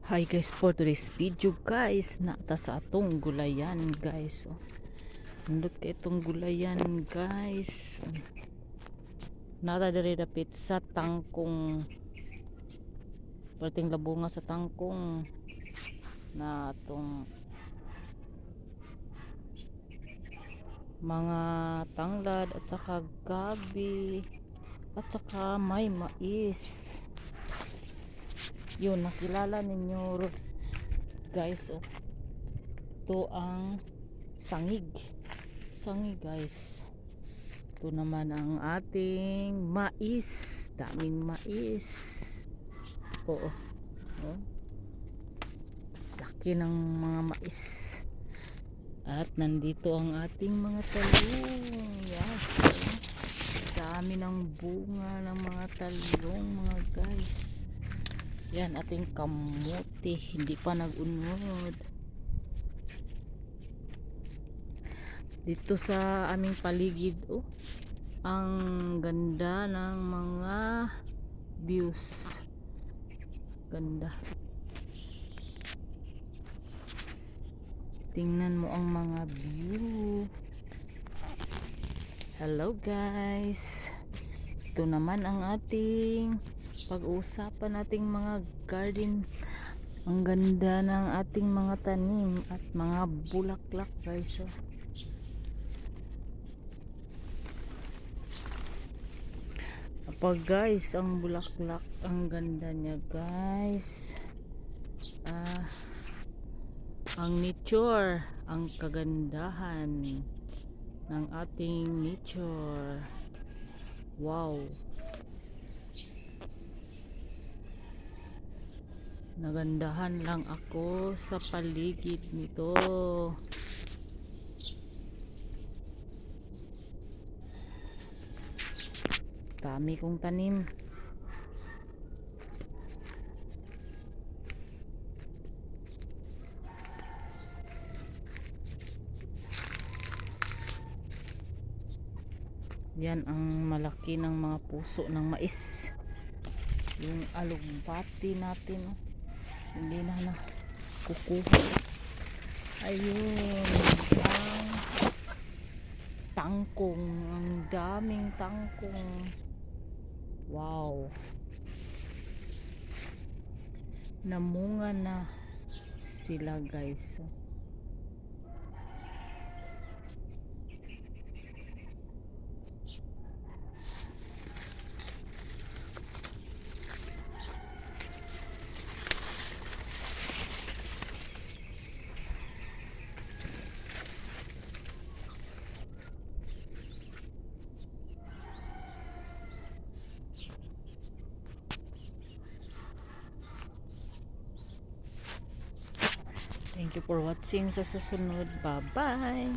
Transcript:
Hi guys, for today's video guys, nata sa atong gulayan guys. Nindot kay itong gulayan guys. Nata diri dapit sa tangkong. Perting labunga sa tangkong na atong mga tanglad at saka gabi at saka may mais. Yun, nakilala ninyo guys. Ito ang sangig guys. Ito naman ang ating mais, daming mais. Oo, oh, laki ng mga mais. At nandito ang ating mga talong. Yes, dami ng bunga ng mga talong mga guys. Yan ating kamote, hindi pa nag-unod. Dito sa aming paligid, ang ganda ng mga views. Ganda. Tingnan mo ang mga view. Hello guys. Ito naman ang ating pag-uusapan nating mga garden. Ang ganda ng ating mga tanim at mga bulaklak guys. Pag guys, ang bulaklak, ang ganda niya guys. Ang nature, ang kagandahan ng ating nature. Wow. Nagandahan lang ako sa paligid nito. Dami kong tanim. Yan ang malaki ng mga puso ng mais. Yung alugbati natin, hindi na kukuha. Ayun, ang tangkong, ang daming tangkong. Wow, namunga na sila guys. Thank you for watching. Sa susunod, bye bye.